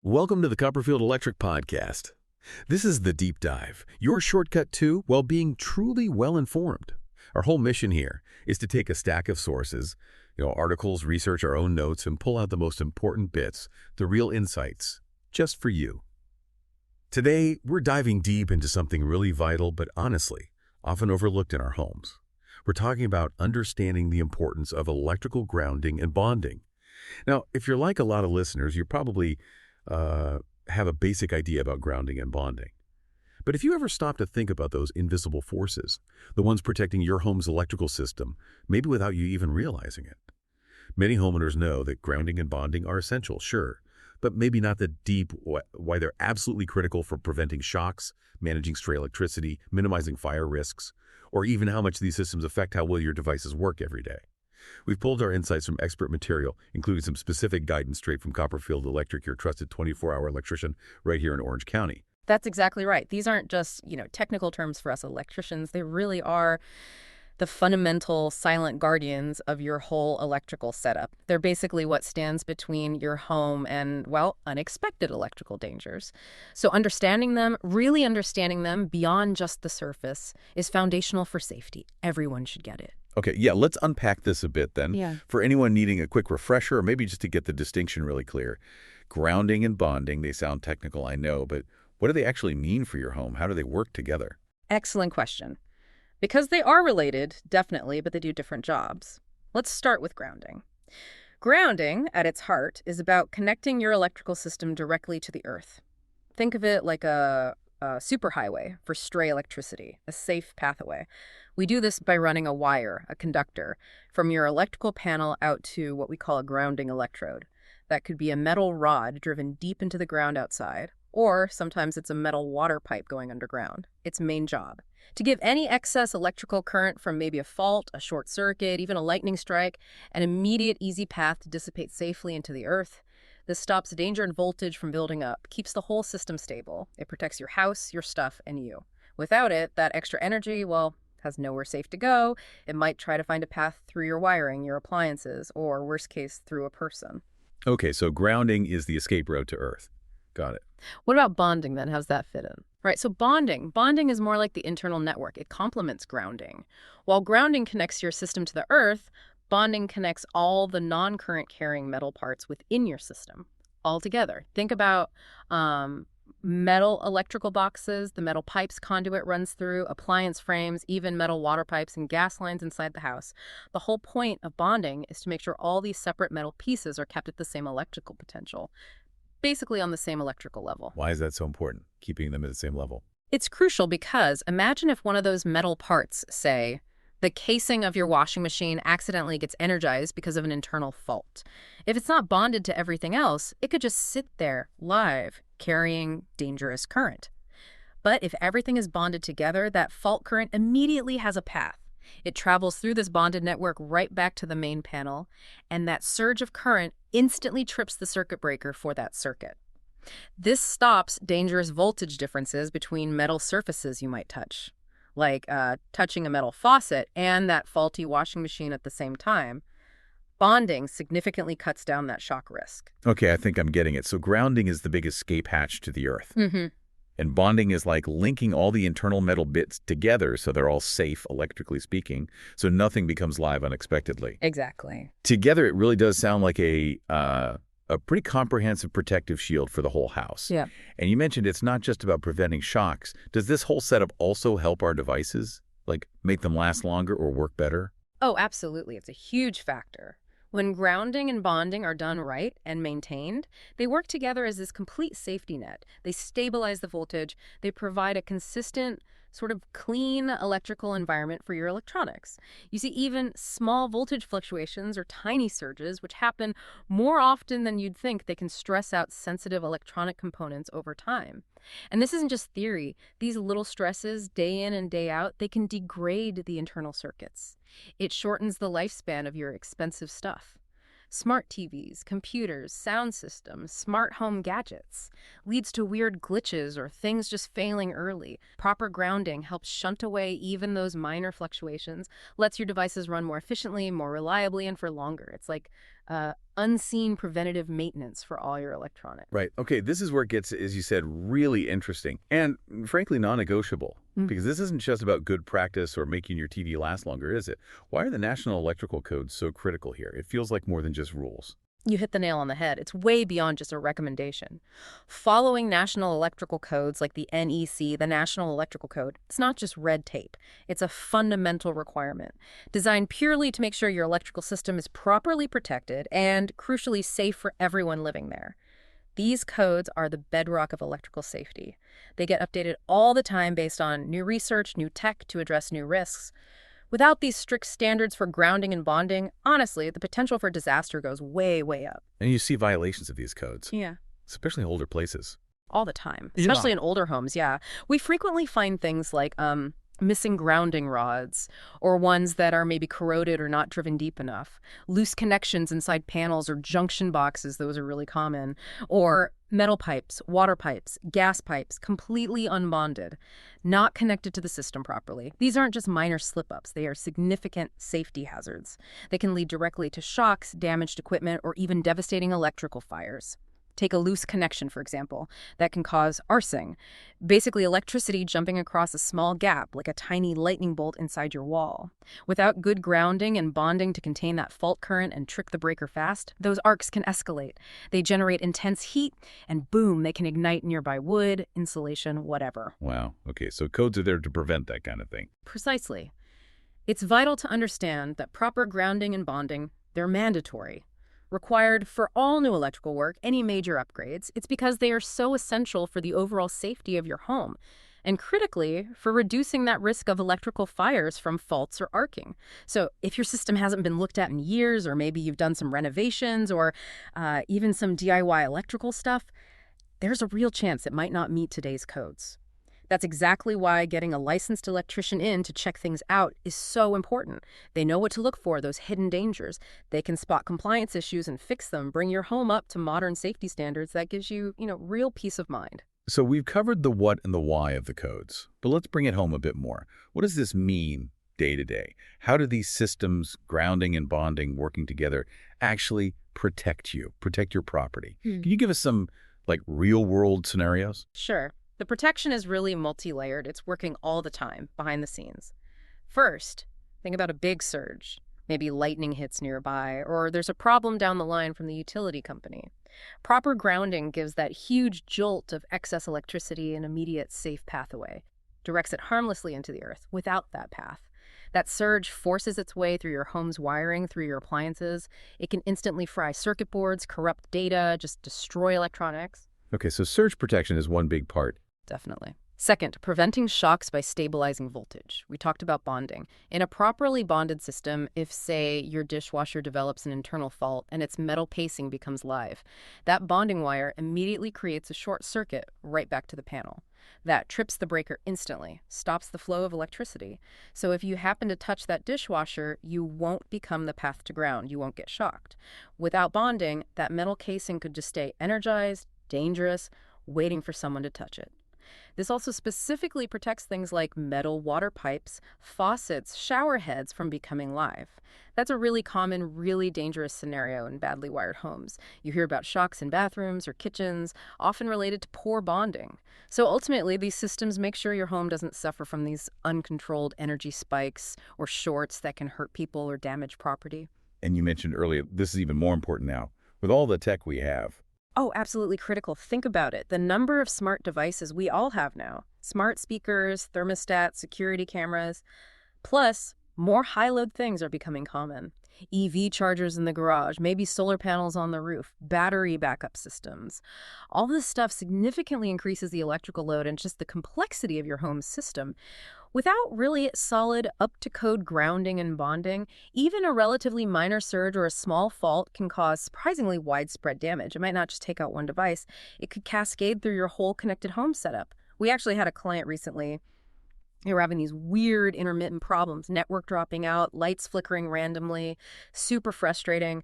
Welcome to the Copperfield Electric Podcast. This is the deep dive, your shortcut to, well, being truly well-informed. Our whole mission here is to take a stack of sources, articles, research, our own notes, and pull out the most important bits, the real insights, just for you. Today, we're diving deep into something really vital, but honestly, often overlooked in our homes. We're talking about understanding the importance of electrical grounding and bonding. Now, if you're like a lot of listeners, you probably have a basic idea about grounding and bonding. But if you ever stop to think about those invisible forces, the ones protecting your home's electrical system, maybe without you even realizing it. Many homeowners know that grounding and bonding are essential, sure, but maybe not the deep why they're absolutely critical for preventing shocks, managing stray electricity, minimizing fire risks, or even how much these systems affect how well your devices work every day. We've pulled our insights from expert material, including some specific guidance straight from Copperfield Electric, your trusted 24-hour electrician right here in Orange County. That's exactly right. These aren't just, technical terms for us electricians. They really are the fundamental silent guardians of your whole electrical setup. They're basically what stands between your home and, well, unexpected electrical dangers. So really understanding them beyond just the surface is foundational for safety. Everyone should get it. Okay, yeah, let's unpack this a bit then. Yeah. For anyone needing a quick refresher, or maybe just to get the distinction really clear. Grounding and bonding, they sound technical, I know, but what do they actually mean for your home? How do they work together? Excellent question. Because they are related, definitely, but they do different jobs. Let's start with grounding. Grounding, at its heart, is about connecting your electrical system directly to the earth. Think of it like a superhighway for stray electricity, a safe pathway. We do this by running a wire, a conductor, from your electrical panel out to what we call a grounding electrode. That could be a metal rod driven deep into the ground outside, or sometimes it's a metal water pipe going underground. Its main job: to give any excess electrical current from maybe a fault, a short circuit, even a lightning strike, an immediate, easy path to dissipate safely into the earth. This stops danger and voltage from building up, keeps the whole system stable. It protects your house, your stuff, and you. Without it, that extra energy, has nowhere safe to go. It might try to find a path through your wiring, your appliances, or worst case, through a person. Okay, so grounding is the escape route to Earth. Got it. What about bonding then? How's that fit in? Right, so bonding is more like the internal network. It complements grounding. While grounding connects your system to the earth, bonding connects all the non-current carrying metal parts within your system all together. Think about metal electrical boxes, the metal pipes conduit runs through, appliance frames, even metal water pipes and gas lines inside the house. The whole point of bonding is to make sure all these separate metal pieces are kept at the same electrical potential, basically on the same electrical level. Why is that so important, keeping them at the same level? It's crucial because imagine if one of those metal parts, say, the casing of your washing machine accidentally gets energized because of an internal fault. If it's not bonded to everything else, it could just sit there, live, carrying dangerous current. But if everything is bonded together, that fault current immediately has a path. It travels through this bonded network right back to the main panel, and that surge of current instantly trips the circuit breaker for that circuit. This stops dangerous voltage differences between metal surfaces you might touch, like touching a metal faucet and that faulty washing machine at the same time. Bonding significantly cuts down that shock risk. Okay, I think I'm getting it. So grounding is the big escape hatch to the earth. Mm-hmm. And bonding is like linking all the internal metal bits together so they're all safe, electrically speaking, so nothing becomes live unexpectedly. Exactly. Together, it really does sound like a pretty comprehensive protective shield for the whole house. Yeah. And you mentioned it's not just about preventing shocks. Does this whole setup also help our devices, like make them last longer or work better? Oh, absolutely. It's a huge factor. When grounding and bonding are done right and maintained, they work together as this complete safety net. They stabilize the voltage. They provide a consistent, sort of clean electrical environment for your electronics. You see, even small voltage fluctuations or tiny surges, which happen more often than you'd think, they can stress out sensitive electronic components over time. And this isn't just theory. These little stresses, day in and day out, they can degrade the internal circuits. It shortens the lifespan of your expensive stuff. Smart TVs, computers, sound systems, smart home gadgets leads to weird glitches or things just failing early. Proper grounding helps shunt away even those minor fluctuations, lets your devices run more efficiently, more reliably, and for longer. It's like unseen preventative maintenance for all your electronics. Right. Okay, this is where it gets, as you said, really interesting and frankly non-negotiable. Because this isn't just about good practice or making your TV last longer, is it? Why are the national electrical codes so critical here? It feels like more than just rules. You hit the nail on the head. It's way beyond just a recommendation. Following national electrical codes like the NEC, the National Electrical Code, it's not just red tape. It's a fundamental requirement, designed purely to make sure your electrical system is properly protected and, crucially, safe for everyone living there. These codes are the bedrock of electrical safety. They get updated all the time based on new research, new tech to address new risks. Without these strict standards for grounding and bonding, honestly, the potential for disaster goes way, way up. And you see violations of these codes. Yeah. Especially in older places. All the time, especially in older homes, yeah. We frequently find things like missing grounding rods, or ones that are maybe corroded or not driven deep enough, loose connections inside panels or junction boxes, those are really common, or metal pipes, water pipes, gas pipes, completely unbonded, not connected to the system properly. These aren't just minor slip-ups, they are significant safety hazards. They can lead directly to shocks, damaged equipment, or even devastating electrical fires. Take a loose connection, for example, that can cause arcing. Basically, electricity jumping across a small gap, like a tiny lightning bolt inside your wall. Without good grounding and bonding to contain that fault current and trick the breaker fast, those arcs can escalate. They generate intense heat, and boom, they can ignite nearby wood, insulation, whatever. Wow. Okay, so codes are there to prevent that kind of thing. Precisely. It's vital to understand that proper grounding and bonding, they're mandatory. Required for all new electrical work, any major upgrades. It's because they are so essential for the overall safety of your home, and critically, for reducing that risk of electrical fires from faults or arcing. So if your system hasn't been looked at in years, or maybe you've done some renovations or even some DIY electrical stuff, there's a real chance it might not meet today's codes. That's exactly why getting a licensed electrician in to check things out is so important. They know what to look for, those hidden dangers. They can spot compliance issues and fix them, bring your home up to modern safety standards. That gives you, real peace of mind. So we've covered the what and the why of the codes, but let's bring it home a bit more. What does this mean day to day? How do these systems, grounding and bonding working together, actually protect you, protect your property? Can you give us some, real-world scenarios? Sure. The protection is really multi-layered. It's working all the time, behind the scenes. First, think about a big surge. Maybe lightning hits nearby, or there's a problem down the line from the utility company. Proper grounding gives that huge jolt of excess electricity an immediate safe path away, directs it harmlessly into the earth without that path. That surge forces its way through your home's wiring, through your appliances. It can instantly fry circuit boards, corrupt data, just destroy electronics. Okay, so surge protection is one big part. Definitely. Second, preventing shocks by stabilizing voltage. We talked about bonding. In a properly bonded system, if, say, your dishwasher develops an internal fault and its metal pacing becomes live, that bonding wire immediately creates a short circuit right back to the panel. That trips the breaker instantly, stops the flow of electricity. So if you happen to touch that dishwasher, you won't become the path to ground. You won't get shocked. Without bonding, that metal casing could just stay energized, dangerous, waiting for someone to touch it. This also specifically protects things like metal water pipes, faucets, shower heads from becoming live. That's a really common, really dangerous scenario in badly wired homes. You hear about shocks in bathrooms or kitchens, often related to poor bonding. So ultimately, these systems make sure your home doesn't suffer from these uncontrolled energy spikes or shorts that can hurt people or damage property. And you mentioned earlier, this is even more important now. With all the tech we have, Oh, absolutely critical. Think about it. The number of smart devices we all have now. Smart speakers, thermostats, security cameras. Plus, more high-load things are becoming common. EV chargers in the garage, maybe solar panels on the roof, battery backup systems. All this stuff significantly increases the electrical load and just the complexity of your home's system. Without really solid, up-to-code grounding and bonding, even a relatively minor surge or a small fault can cause surprisingly widespread damage. It might not just take out one device. It could cascade through your whole connected home setup. We actually had a client recently. They were having these weird intermittent problems, network dropping out, lights flickering randomly, super frustrating.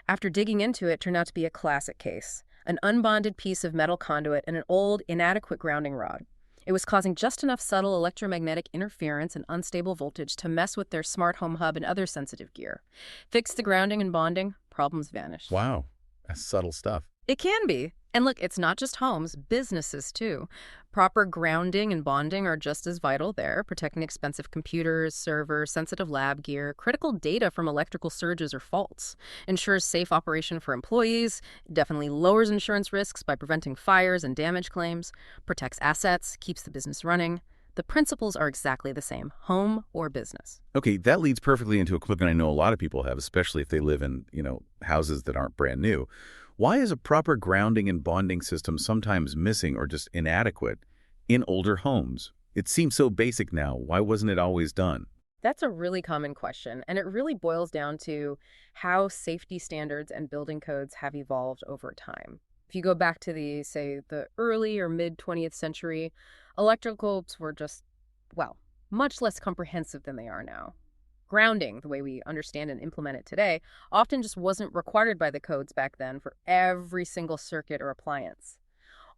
After digging into it, it turned out to be a classic case. An unbonded piece of metal conduit and an old, inadequate grounding rod. It was causing just enough subtle electromagnetic interference and unstable voltage to mess with their smart home hub and other sensitive gear. Fix the grounding and bonding, problems vanished. Wow, that's subtle stuff. It can be. And look, it's not just homes, businesses too. Proper grounding and bonding are just as vital there, protecting expensive computers, servers, sensitive lab gear, critical data from electrical surges or faults. Ensures safe operation for employees, definitely lowers insurance risks by preventing fires and damage claims, protects assets, keeps the business running. The principles are exactly the same, home or business. Okay, that leads perfectly into equipment I know a lot of people have, especially if they live in, houses that aren't brand new. Why is a proper grounding and bonding system sometimes missing or just inadequate in older homes? It seems so basic now. Why wasn't it always done? That's a really common question, and it really boils down to how safety standards and building codes have evolved over time. If you go back to the early or mid 20th century, electrical codes were just, well, much less comprehensive than they are now. Grounding, the way we understand and implement it today, often just wasn't required by the codes back then for every single circuit or appliance.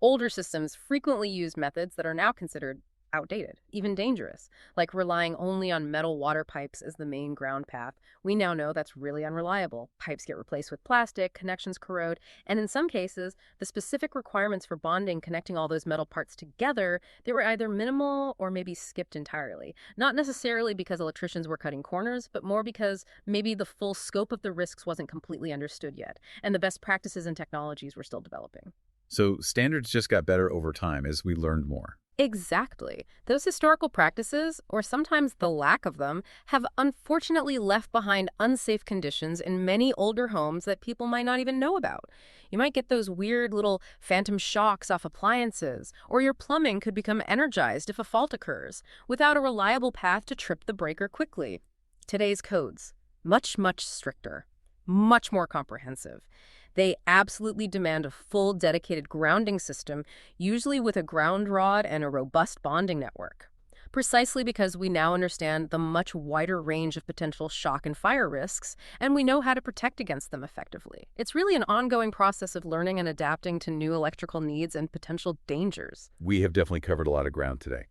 Older systems frequently used methods that are now considered outdated, even dangerous, like relying only on metal water pipes as the main ground path. We now know that's really unreliable. Pipes get replaced with plastic, connections corrode, and in some cases, the specific requirements for bonding connecting all those metal parts together, they were either minimal or maybe skipped entirely. Not necessarily because electricians were cutting corners, but more because maybe the full scope of the risks wasn't completely understood yet, and the best practices and technologies were still developing. So standards just got better over time as we learned more. Exactly. Those historical practices, or sometimes the lack of them, have unfortunately left behind unsafe conditions in many older homes that people might not even know about. You might get those weird little phantom shocks off appliances, or your plumbing could become energized if a fault occurs, without a reliable path to trip the breaker quickly. Today's codes, much, much stricter, much more comprehensive. They absolutely demand a full dedicated grounding system, usually with a ground rod and a robust bonding network. Precisely because we now understand the much wider range of potential shock and fire risks, and we know how to protect against them effectively. It's really an ongoing process of learning and adapting to new electrical needs and potential dangers. We have definitely covered a lot of ground today.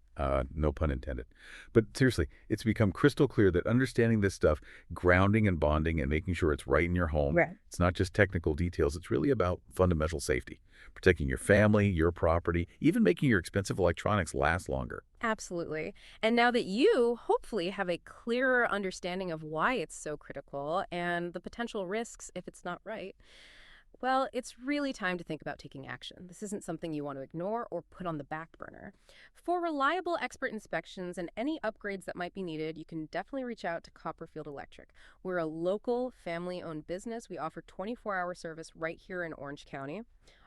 No pun intended. But seriously, it's become crystal clear that understanding this stuff, grounding and bonding and making sure it's right in your home, Right. it's not just technical details. It's really about fundamental safety, protecting your family, your property, even making your expensive electronics last longer. Absolutely. And now that you hopefully have a clearer understanding of why it's so critical and the potential risks if it's not right, well, it's really time to think about taking action. This isn't something you want to ignore or put on the back burner. For reliable expert inspections and any upgrades that might be needed, you can definitely reach out to Copperfield Electric. We're a local, family-owned business. We offer 24-hour service right here in Orange County.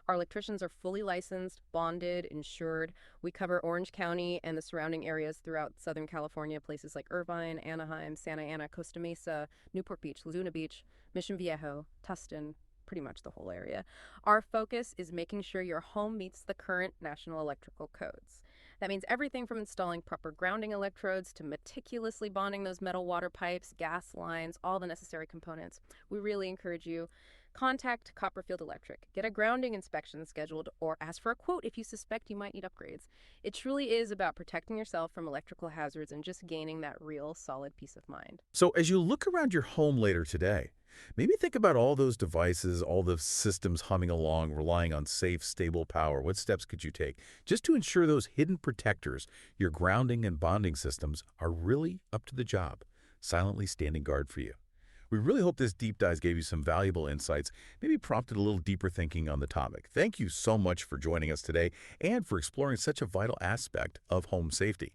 Our electricians are fully licensed, bonded, insured. We cover Orange County and the surrounding areas throughout Southern California, places like Irvine, Anaheim, Santa Ana, Costa Mesa, Newport Beach, Laguna Beach, Mission Viejo, Tustin, pretty much the whole area. Our focus is making sure your home meets the current national electrical codes. That means everything from installing proper grounding electrodes to meticulously bonding those metal water pipes, gas lines, all the necessary components. We really encourage you, contact Copperfield Electric. Get a grounding inspection scheduled or ask for a quote if you suspect you might need upgrades. It truly is about protecting yourself from electrical hazards and just gaining that real solid peace of mind. So as you look around your home later today, maybe think about all those devices, all the systems humming along, relying on safe, stable power. What steps could you take just to ensure those hidden protectors, your grounding and bonding systems, are really up to the job, silently standing guard for you? We really hope this deep dive gave you some valuable insights, maybe prompted a little deeper thinking on the topic. Thank you so much for joining us today and for exploring such a vital aspect of home safety.